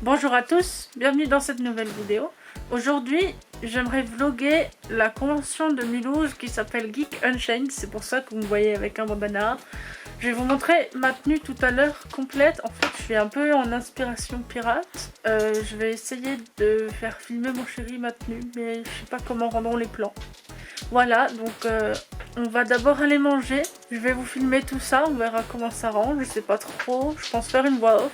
Bonjour à tous, bienvenue dans cette nouvelle vidéo. Aujourd'hui, j'aimerais vlogger la convention de Mulhouse qui s'appelle Geek Unchained, c'est pour ça que vous me voyez avec un bandana. Je vais vous montrer ma tenue tout à l'heure complète. En fait, je suis un peu en inspiration pirate. Je vais essayer de faire filmer mon chéri ma tenue, mais je sais pas comment rendront les plans. Voilà, donc on va d'abord aller manger. Je vais vous filmer tout ça, on verra comment ça rend. Je sais pas trop, je pense faire une voix off.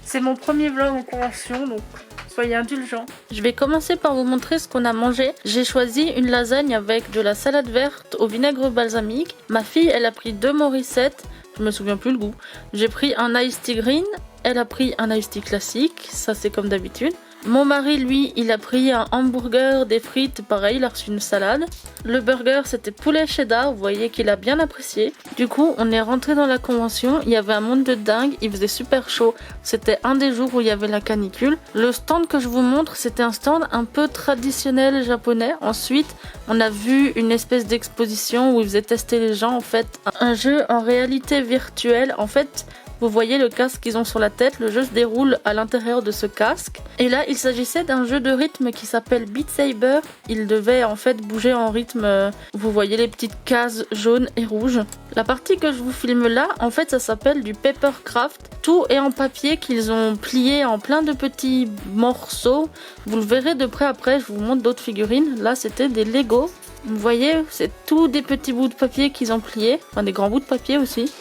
C'est mon premier vlog en convention, donc soyez indulgents. Je vais commencer par vous montrer ce qu'on a mangé. J'ai choisi une lasagne avec de la salade verte au vinaigre balsamique. Ma fille, elle a pris 2 Morissette, je me souviens plus le goût. J'ai pris un iced tea green, elle a pris un iced tea classique, ça c'est comme d'habitude. Mon mari, lui, il a pris un hamburger, des frites, pareil, il a reçu une salade. Le burger, c'était poulet cheddar, vous voyez qu'il a bien apprécié. Du coup, on est rentré dans la convention, il y avait un monde de dingue, il faisait super chaud. C'était un des jours où il y avait la canicule. Le stand que je vous montre, c'était un stand un peu traditionnel japonais. Ensuite, on a vu une espèce d'exposition où ils faisaient tester les gens, en fait, un jeu en réalité virtuelle. En fait, vous voyez le casque qu'ils ont sur la tête, le jeu se déroule à l'intérieur de ce casque. Et là, il s'agissait d'un jeu de rythme qui s'appelle Beat Saber. Il devait en fait bouger en rythme. Vous voyez les petites cases jaunes et rouges. La partie que je vous filme là, en fait, ça s'appelle du papercraft. Tout est en papier qu'ils ont plié en plein de petits morceaux. Vous le verrez de près après, je vous montre d'autres figurines. Là, c'était des Lego. Vous voyez, c'est tous des petits bouts de papier qu'ils ont pliés. Enfin, des grands bouts de papier aussi.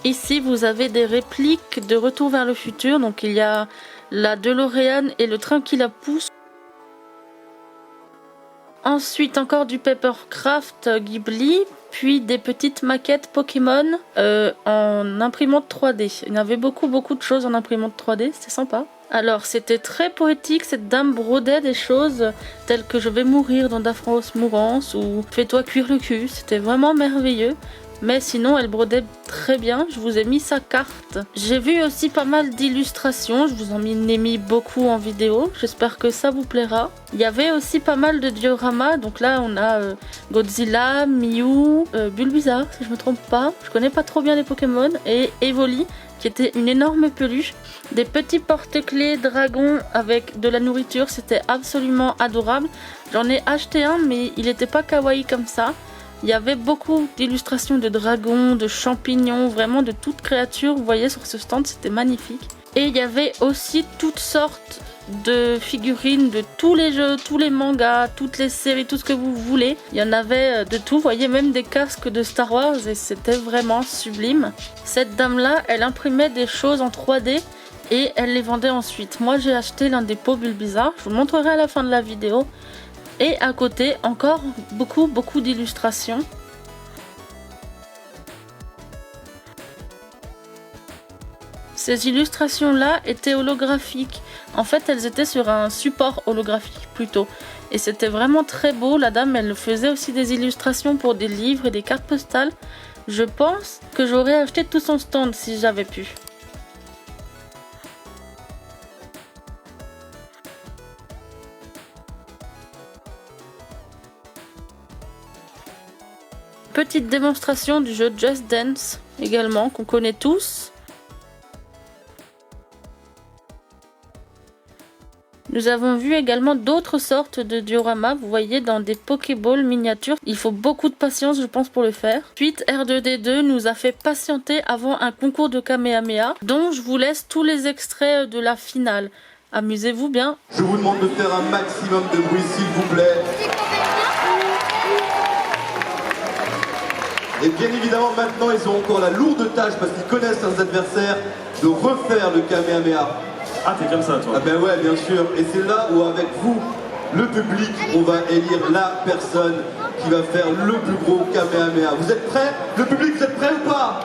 Ici, vous avez des répliques de Retour vers le futur. Donc, il y a la DeLorean et le train qui la pousse. Ensuite, encore du papercraft Ghibli. Puis des petites maquettes Pokémon en imprimante 3D. Il y avait beaucoup de choses en imprimante 3D. C'était sympa. Alors, c'était très poétique. Cette dame brodait des choses telles que je vais mourir dans Dafros Mourance ou fais-toi cuire le cul. C'était vraiment merveilleux. Mais sinon, elle brodait très bien. Je vous ai mis sa carte. J'ai vu aussi pas mal d'illustrations. Je vous en ai mis beaucoup en vidéo. J'espère que ça vous plaira. Il y avait aussi pas mal de dioramas. Donc là, on a Godzilla, Mew, Bulbizarre, si je me trompe pas. Je connais pas trop bien les Pokémon. Et Evoli, qui était une énorme peluche. Des petits porte-clés dragons avec de la nourriture. C'était absolument adorable. J'en ai acheté un, mais il n'était pas kawaii comme ça. Il y avait beaucoup d'illustrations de dragons, de champignons, vraiment de toutes créatures. Vous voyez sur ce stand, c'était magnifique. Et il y avait aussi toutes sortes de figurines de tous les jeux, tous les mangas, toutes les séries, tout ce que vous voulez. Il y en avait de tout, vous voyez même des casques de Star Wars et c'était vraiment sublime. Cette dame-là, elle imprimait des choses en 3D et elle les vendait ensuite. Moi, j'ai acheté l'un des pots Bulbizarre, je vous le montrerai à la fin de la vidéo. Et à côté, encore beaucoup d'illustrations. Ces illustrations-là étaient holographiques. En fait, elles étaient sur un support holographique plutôt. Et c'était vraiment très beau. La dame, elle faisait aussi des illustrations pour des livres et des cartes postales. Je pense que j'aurais acheté tout son stand si j'avais pu. Petite démonstration du jeu Just Dance également, qu'on connaît tous. Nous avons vu également d'autres sortes de dioramas, vous voyez, dans des Pokéballs miniatures. Il faut beaucoup de patience, je pense, pour le faire. Ensuite, R2D2 nous a fait patienter avant un concours de Kamehameha, dont je vous laisse tous les extraits de la finale. Amusez-vous bien. Je vous demande de faire un maximum de bruit, s'il vous plaît. Et bien évidemment, maintenant, ils ont encore la lourde tâche, parce qu'ils connaissent leurs adversaires, de refaire le Kamehameha. Ah, t'es comme ça, toi. Ah ben ouais, bien sûr. Et c'est là où, avec vous, le public, on va élire la personne qui va faire le plus gros Kamehameha. Vous êtes prêts? Le public, vous êtes prêts ou pas?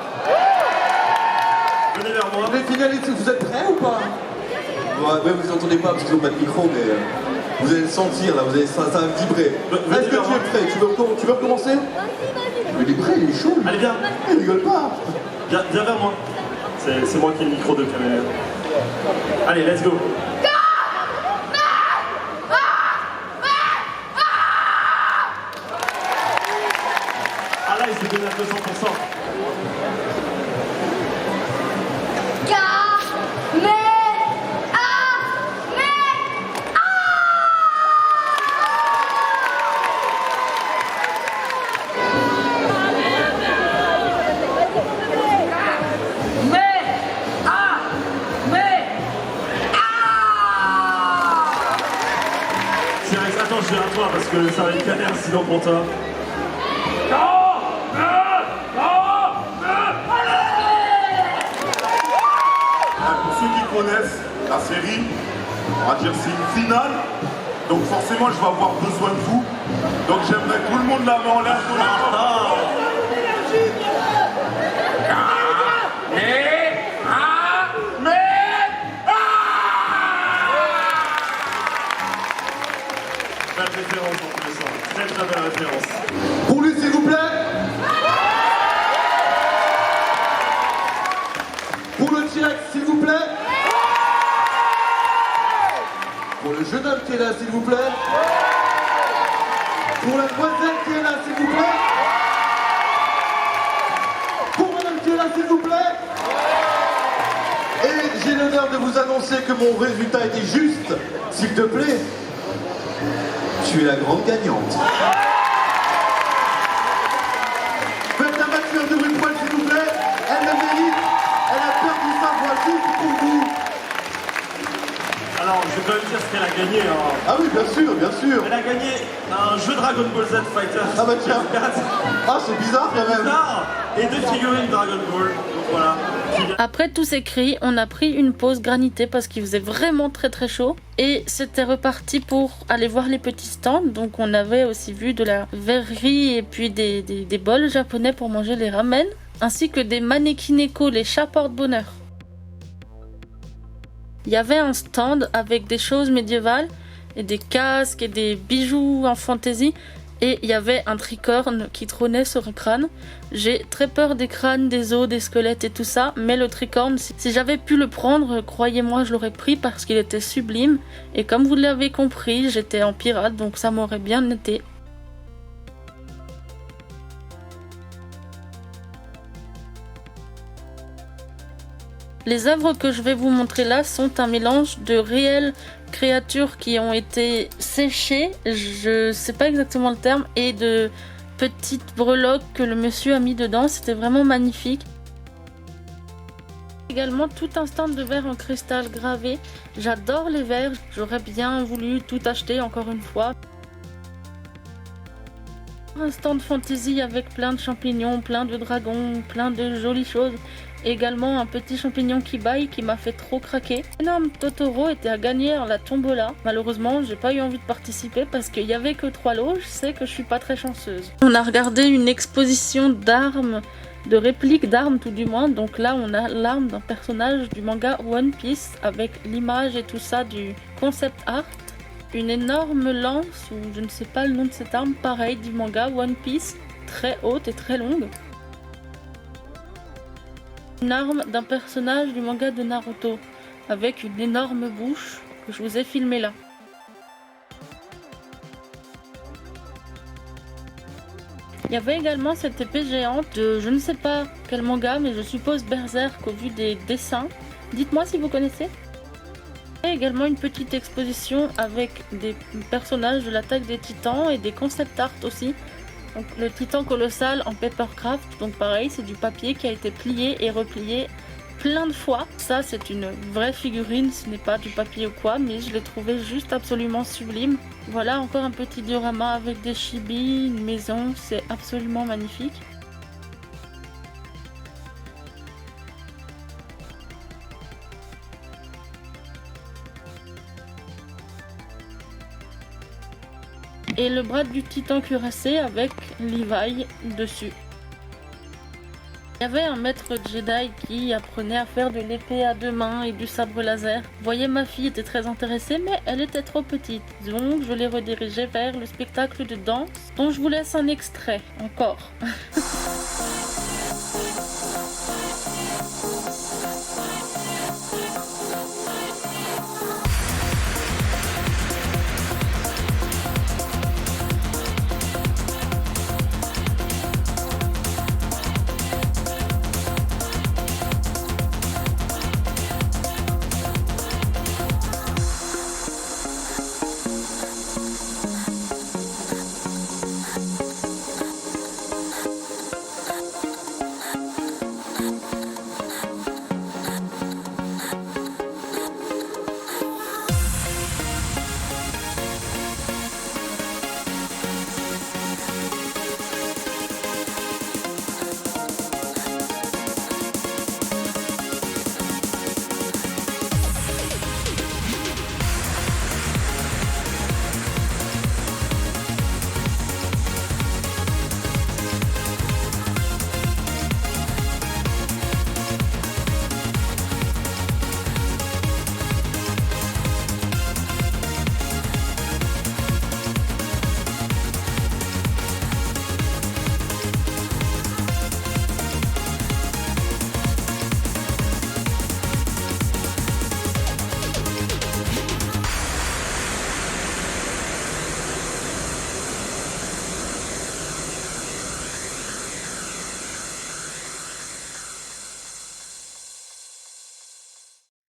Venez vers moi. Les finalistes, vous êtes prêts ou pas? Ouais, vous entendez pas parce qu'ils n'ont pas de micro, mais vous allez le sentir là, ça va vibrer. Est-ce que tu es prêt? Tu veux recommencer? Mais il est prêt, il est chaud. Allez, viens. Il rigole pas. Viens vers moi. C'est moi qui ai le micro de caméra. Allez, let's go. Ah là, il s'est donné à 200%. que ça va être un incident pour toi. Pour ceux qui connaissent la série, on va dire c'est une finale. Donc forcément je vais avoir besoin de vous. Donc j'aimerais que tout le monde la met en l'air. Belle référence en plus, hein. Très très belle référence. Pour lui, s'il vous plaît. Pour le T-Rex, s'il vous plaît. Pour le jeune homme qui est là, s'il vous plaît. Pour la demoiselle qui est là, s'il vous plaît. Pour madame qui est là, s'il vous plaît. Et j'ai l'honneur de vous annoncer que mon résultat était juste. S'il te plaît, tu es la grande gagnante. Faites un maximum de bruit de poil, s'il vous plaît. Elle le mérite. Elle a perdu sa voix juste pour vous. Alors, je vais quand même dire ce qu'elle a gagné. Hein. Ah oui, bien sûr, bien sûr. Elle a gagné un jeu Dragon Ball Z Fighter. Ah bah tiens. Ah, c'est bizarre quand même. Et 2 figurines Dragon Ball. Donc voilà. Après tous ces cris, on a pris une pause granité parce qu'il faisait vraiment très très chaud. Et c'était reparti pour aller voir les petits stands. Donc on avait aussi vu de la verrerie et puis des bols japonais pour manger les ramen. Ainsi que des manekineko, les chats porte-bonheur. Il y avait un stand avec des choses médiévales et des casques et des bijoux en fantaisie. Et il y avait un tricorne qui trônait sur un crâne. J'ai très peur des crânes, des os, des squelettes et tout ça. Mais le tricorne, si j'avais pu le prendre, croyez-moi, je l'aurais pris parce qu'il était sublime. Et comme vous l'avez compris, j'étais en pirate, donc ça m'aurait bien été. Les œuvres que je vais vous montrer là sont un mélange de réelles créatures qui ont été séchées, je sais pas exactement le terme, et de petites breloques que le monsieur a mis dedans. C'était vraiment magnifique. Également tout un stand de verres en cristal gravé. J'adore les verres, j'aurais bien voulu tout acheter encore une fois. Un stand fantasy avec plein de champignons, plein de dragons, plein de jolies choses. Également un petit champignon qui baille qui m'a fait trop craquer. L'énorme Totoro était à gagner à la tombola. Malheureusement, j'ai pas eu envie de participer parce qu'il y avait que 3 lots. Je sais que je suis pas très chanceuse. On a regardé une exposition d'armes, de répliques d'armes tout du moins. Donc là, on a l'arme d'un personnage du manga One Piece avec l'image et tout ça du concept art. Une énorme lance, ou je ne sais pas le nom de cette arme, pareil du manga One Piece, très haute et très longue. Une arme d'un personnage du manga de Naruto, avec une énorme bouche que je vous ai filmé là. Il y avait également cette épée géante de je ne sais pas quel manga, mais je suppose Berserk au vu des dessins. Dites-moi si vous connaissez. Il y a également une petite exposition avec des personnages de l'attaque des titans et des concept art aussi. Donc, le titan colossal en papercraft, donc pareil, c'est du papier qui a été plié et replié plein de fois. Ça, c'est une vraie figurine, ce n'est pas du papier ou quoi, mais je l'ai trouvé juste absolument sublime. Voilà, encore un petit diorama avec des chibis, une maison, c'est absolument magnifique. Et le bras du titan cuirassé avec Levi dessus. Il y avait un maître Jedi qui apprenait à faire de l'épée à 2 mains et du sabre laser. Vous voyez, ma fille était très intéressée, mais elle était trop petite. Donc je l'ai redirigée vers le spectacle de danse, dont je vous laisse un extrait encore.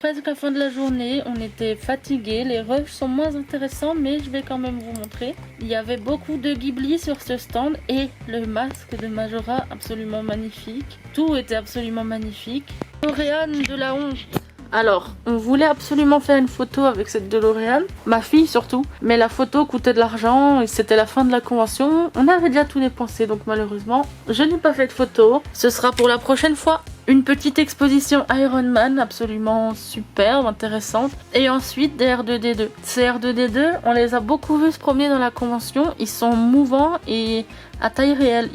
Presque la fin de la journée, on était fatigués, les rushs sont moins intéressants mais je vais quand même vous montrer. Il y avait beaucoup de Ghibli sur ce stand et le masque de Majora absolument magnifique. Tout était absolument magnifique. DeLorean de la honte. Alors, on voulait absolument faire une photo avec cette DeLorean, ma fille surtout, mais la photo coûtait de l'argent et c'était la fin de la convention. On avait déjà tout dépensé donc malheureusement, je n'ai pas fait de photo. Ce sera pour la prochaine fois. Une petite exposition Iron Man absolument superbe, intéressante. Et ensuite des R2D2. Ces R2D2, on les a beaucoup vus se promener dans la convention. Ils sont mouvants et à taille réelle.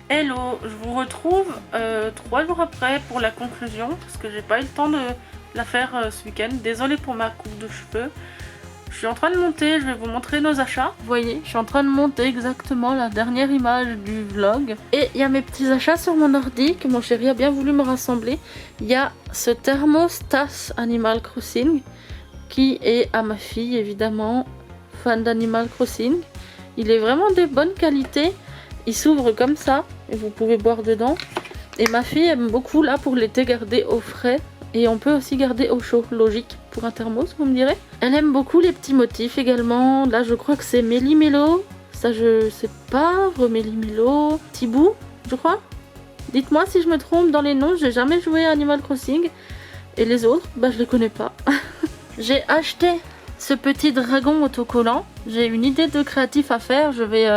Hello, je vous retrouve 3 jours après pour la conclusion. Parce que j'ai pas eu le temps de la faire ce week-end. Désolée pour ma coupe de cheveux. Je suis en train de monter, je vais vous montrer nos achats. Vous voyez, je suis en train de monter exactement la dernière image du vlog. Et il y a mes petits achats sur mon ordi que mon chéri a bien voulu me rassembler. Il y a ce thermostat Animal Crossing qui est à ma fille évidemment, fan d'Animal Crossing. Il est vraiment de bonne qualité. Il s'ouvre comme ça et vous pouvez boire dedans. Et ma fille aime beaucoup là pour l'été garder au frais. Et on peut aussi garder au chaud, logique pour un thermos, vous me direz. Elle aime beaucoup les petits motifs également. Là, je crois que c'est Méli-Mélo. Ça, je sais pas. Méli-Mélo. Tibou, je crois. Dites-moi si je me trompe dans les noms. J'ai jamais joué à Animal Crossing. Et les autres, bah, je les connais pas. J'ai acheté ce petit dragon autocollant. J'ai une idée de créatif à faire. Je vais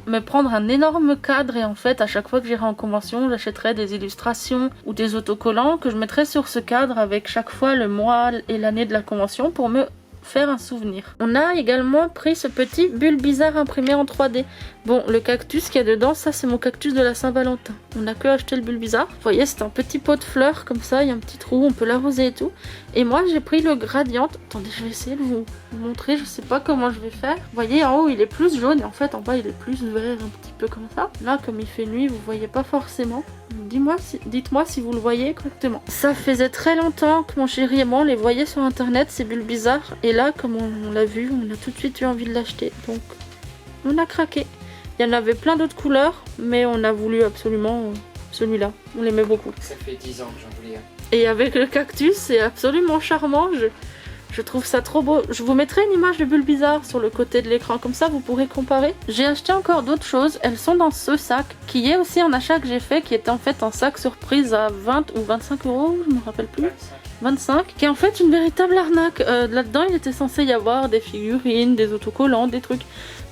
me prendre un énorme cadre et en fait à chaque fois que j'irai en convention j'achèterai des illustrations ou des autocollants que je mettrai sur ce cadre avec chaque fois le mois et l'année de la convention pour me faire un souvenir. On a également pris ce petit Bulbizarre imprimé en 3D. Bon, le cactus qu'il y a dedans, ça c'est mon cactus de la Saint-Valentin. On n'a que acheté le Bulbizarre. Vous voyez, c'est un petit pot de fleurs comme ça, il y a un petit trou, on peut l'arroser et tout. Et moi j'ai pris le Gradient. Attendez, je vais essayer de vous montrer, je sais pas comment je vais faire. Vous voyez, en haut il est plus jaune et en fait en bas il est plus vert, un petit peu comme ça. Là, comme il fait nuit, vous voyez pas forcément. Dites-moi si vous le voyez correctement. Ça faisait très longtemps que mon chéri et moi on les voyait sur internet, ces Bulbizarres. Et là, comme on l'a vu, on a tout de suite eu envie de l'acheter. Donc on a craqué. Il y en avait plein d'autres couleurs, mais on a voulu absolument celui-là. On l'aimait beaucoup. Ça fait 10 ans que j'en voulais. Et avec le cactus, c'est absolument charmant. Je trouve ça trop beau. Je vous mettrai une image de Bulbizarre sur le côté de l'écran, comme ça vous pourrez comparer. J'ai acheté encore d'autres choses, elles sont dans ce sac, qui est aussi un achat que j'ai fait, qui était en fait un sac surprise à 20 ou 25 €, je me rappelle plus. 25, qui est en fait une véritable arnaque. Là-dedans il était censé y avoir des figurines, des autocollants, des trucs.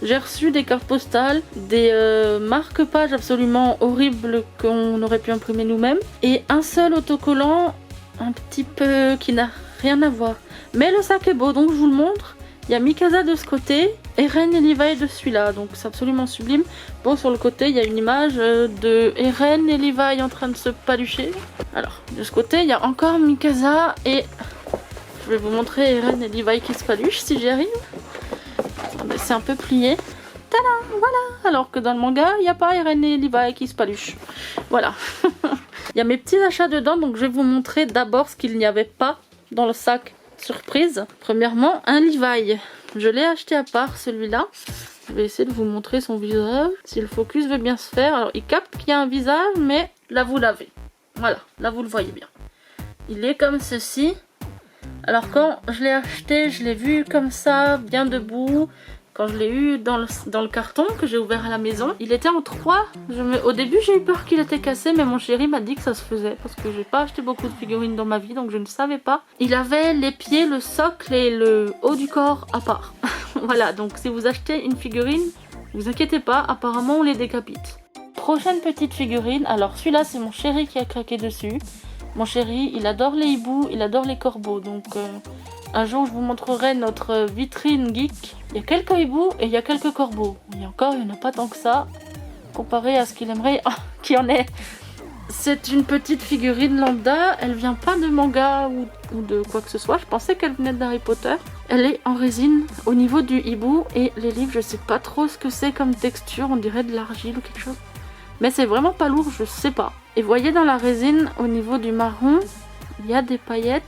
J'ai reçu des cartes postales, des marque-pages absolument horribles qu'on aurait pu imprimer nous-mêmes, et un seul autocollant un petit peu qui n'a rien à voir. Mais le sac est beau, donc je vous le montre. Il y a Mikasa de ce côté, Eren et Levi de celui-là, donc c'est absolument sublime. Bon, sur le côté, il y a une image de Eren et Levi en train de se palucher. Alors, de ce côté, il y a encore Mikasa et... Je vais vous montrer Eren et Levi qui se paluchent, si j'y arrive. Attendez, c'est un peu plié. Tada, voilà. Alors que dans le manga, il n'y a pas Eren et Levi qui se paluchent. Voilà. Il y a mes petits achats dedans, donc je vais vous montrer d'abord ce qu'il n'y avait pas dans le sac surprise. Premièrement, un Levi. Je l'ai acheté à part celui-là. Je vais essayer de vous montrer son visage. Si le focus veut bien se faire. Alors il capte qu'il y a un visage, mais là vous l'avez. Voilà, là vous le voyez bien. Il est comme ceci. Alors quand je l'ai acheté, je l'ai vu comme ça, bien debout. Quand je l'ai eu dans le carton que j'ai ouvert à la maison, il était en 3. Au début j'ai eu peur qu'il était cassé, mais mon chéri m'a dit que ça se faisait parce que j'ai pas acheté beaucoup de figurines dans ma vie, donc je ne savais pas. Il avait les pieds, le socle et le haut du corps à part. Voilà, donc si vous achetez une figurine, vous inquiétez pas, apparemment on les décapite. Prochaine petite figurine, alors celui-là c'est mon chéri qui a craqué dessus. Mon chéri, il adore les hiboux, il adore les corbeaux, donc... Un jour, je vous montrerai notre vitrine geek. Il y a quelques hiboux et il y a quelques corbeaux. Et encore, il n'y en a pas tant que ça, comparé à ce qu'il aimerait qu'il y en ait. C'est une petite figurine lambda. Elle vient pas de manga ou de quoi que ce soit. Je pensais qu'elle venait d'Harry Potter. Elle est en résine au niveau du hibou. Et les livres, je sais pas trop ce que c'est comme texture. On dirait de l'argile ou quelque chose. Mais c'est vraiment pas lourd, je sais pas. Et voyez dans la résine, au niveau du marron, il y a des paillettes.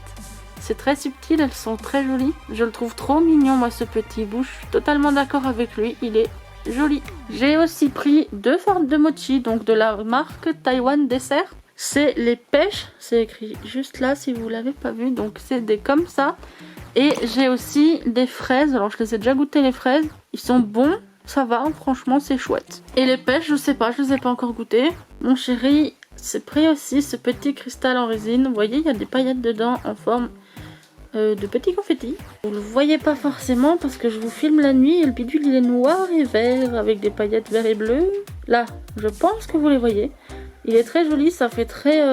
C'est très subtil, elles sont très jolies. Je le trouve trop mignon, moi, ce petit hibou. Je suis totalement d'accord avec lui. Il est joli. J'ai aussi pris 2 formes de mochi, donc de la marque Taiwan Dessert. C'est les pêches, c'est écrit juste là si vous l'avez pas vu, donc c'est des comme ça. Et j'ai aussi des fraises, alors je les ai déjà goûté les fraises, ils sont bons, ça va, franchement c'est chouette. Et les pêches, je sais pas, je les ai pas encore goûtées. Mon chéri s'est pris aussi ce petit cristal en résine, vous voyez il y a des paillettes dedans en forme de petits confettis. Vous le voyez pas forcément parce que je vous filme la nuit et le bidule il est noir et vert avec des paillettes vert et bleu. Là, je pense que vous les voyez. Il est très joli, ça fait très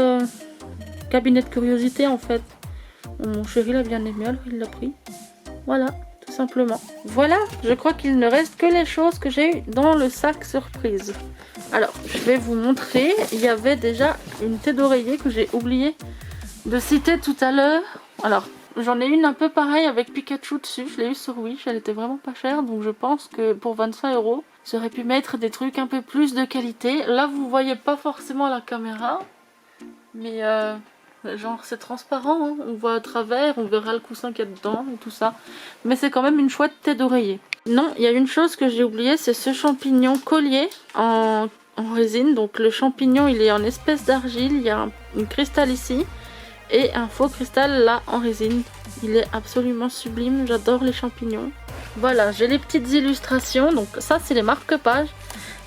cabinet de curiosité en fait. Mon chéri l'a bien aimé alors il l'a pris. Voilà, tout simplement. Voilà, je crois qu'il ne reste que les choses que j'ai eues dans le sac surprise. Alors, je vais vous montrer. Il y avait déjà une thé d'oreiller que j'ai oublié de citer tout à l'heure. Alors, j'en ai une un peu pareille avec Pikachu dessus. Je l'ai eu sur Wish, elle était vraiment pas chère. Donc je pense que pour 25 €, j'aurais pu mettre des trucs un peu plus de qualité. Là, vous voyez pas forcément la caméra. Mais genre c'est transparent, hein. On voit à travers, on verra le coussin qu'il y a dedans et tout ça. Mais c'est quand même une chouette tête d'oreiller. Non, il y a une chose que j'ai oubliée, c'est ce champignon collier en résine. Donc le champignon il est en espèce d'argile, il y a un cristal ici et un faux cristal là en résine. Il est absolument sublime, j'adore les champignons. Voilà, j'ai les petites illustrations, donc ça c'est les marque-pages.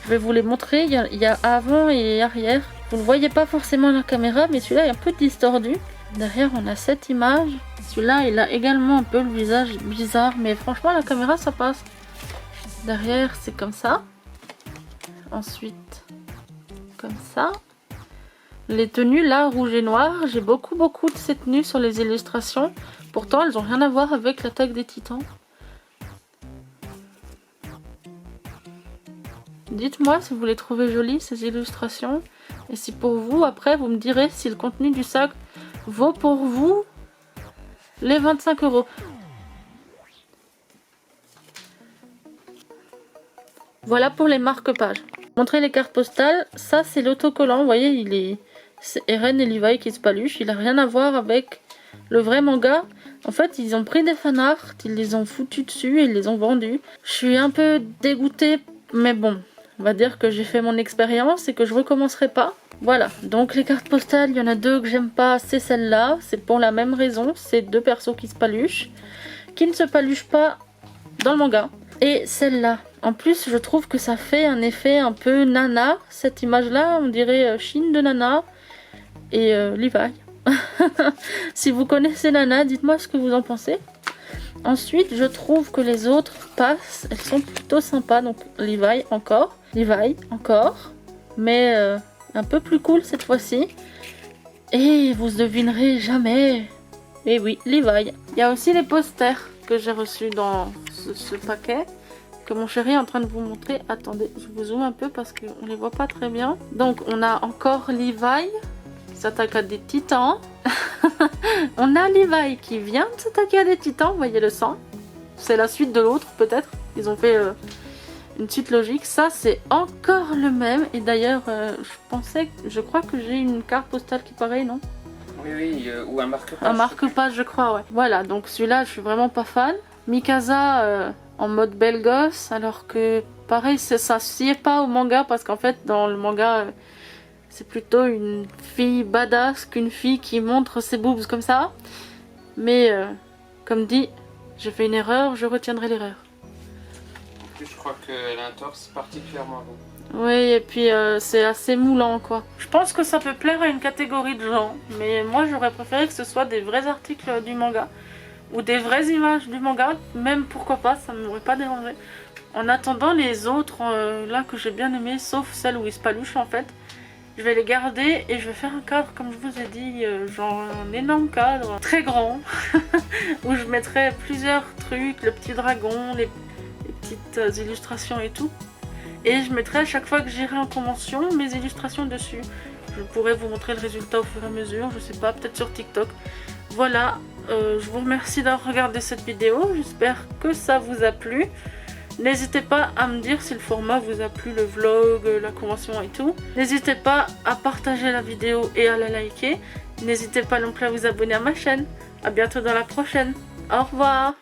Je vais vous les montrer, il y a avant et arrière. Vous ne voyez pas forcément la caméra, mais celui-là est un peu distordu. Derrière, on a cette image. Celui-là, il a également un peu le visage bizarre, mais franchement, la caméra, ça passe. Derrière, c'est comme ça. Ensuite, comme ça. Les tenues, là, rouge et noir. J'ai beaucoup de ces tenues sur les illustrations. Pourtant, elles n'ont rien à voir avec l'attaque des titans. Dites-moi si vous les trouvez jolies, ces illustrations. Et si pour vous, après, vous me direz si le contenu du sac vaut pour vous les 25 €. Voilà pour les marque-pages. Montrer les cartes postales. Ça, c'est l'autocollant. Vous voyez, c'est Eren et Levi qui se paluchent. Il n'a rien à voir avec le vrai manga. En fait, ils ont pris des fanarts, ils les ont foutus dessus et ils les ont vendus. Je suis un peu dégoûtée, mais bon. On va dire que j'ai fait mon expérience et que je recommencerai pas. Voilà, donc les cartes postales, il y en a 2 que j'aime pas, c'est celle-là. C'est pour la même raison, c'est 2 persos qui se paluchent. Qui ne se paluchent pas dans le manga. Et celle-là. En plus, je trouve que ça fait un effet un peu Nana. Cette image-là, on dirait Shin de Nana et Levi. Si vous connaissez Nana, dites-moi ce que vous en pensez. Ensuite, je trouve que les autres passent, elles sont plutôt sympas. Donc Levi encore, mais un peu plus cool cette fois-ci. Et vous devinerez jamais. Et oui, Levi. Il y a aussi les posters que j'ai reçus dans ce paquet, que mon chéri est en train de vous montrer. Attendez, je vous zoome un peu parce qu'on les voit pas très bien. Donc on a encore Levi qui s'attaque à des titans. On a Levi qui vient de s'attaquer à des titans, vous voyez le sang. C'est la suite de l'autre peut-être. Ils ont fait une suite logique. Ça c'est encore le même. Et d'ailleurs je crois que j'ai une carte postale qui est pareille, non? Oui, ou un marque-page. Un marque-page je crois, ouais. Voilà, donc celui-là je suis vraiment pas fan. Mikasa en mode belle gosse, alors que pareil ça s'y est pas au manga parce qu'en fait dans le manga c'est plutôt une fille badass qu'une fille qui montre ses boobs comme ça. Mais comme dit, j'ai fait une erreur, je retiendrai l'erreur. En plus je crois qu'elle a un torse particulièrement rond. Oui, et puis c'est assez moulant quoi. Je pense que ça peut plaire à une catégorie de gens, mais moi j'aurais préféré que ce soit des vrais articles du manga ou des vraies images du manga, même pourquoi pas, ça ne m'aurait pas dérangé. En attendant, les autres là que j'ai bien aimé, sauf celle où ils se paluchent en fait, je vais les garder et je vais faire un cadre comme je vous ai dit, genre un énorme cadre très grand où je mettrai plusieurs trucs, le petit dragon, les petites illustrations et tout. Et je mettrai à chaque fois que j'irai en convention mes illustrations dessus. Je pourrai vous montrer le résultat au fur et à mesure, je sais pas, peut-être sur TikTok. Voilà, je vous remercie d'avoir regardé cette vidéo, j'espère que ça vous a plu. N'hésitez pas à me dire si le format vous a plu, le vlog, la convention et tout. N'hésitez pas à partager la vidéo et à la liker. N'hésitez pas non plus à vous abonner à ma chaîne. A bientôt dans la prochaine. Au revoir.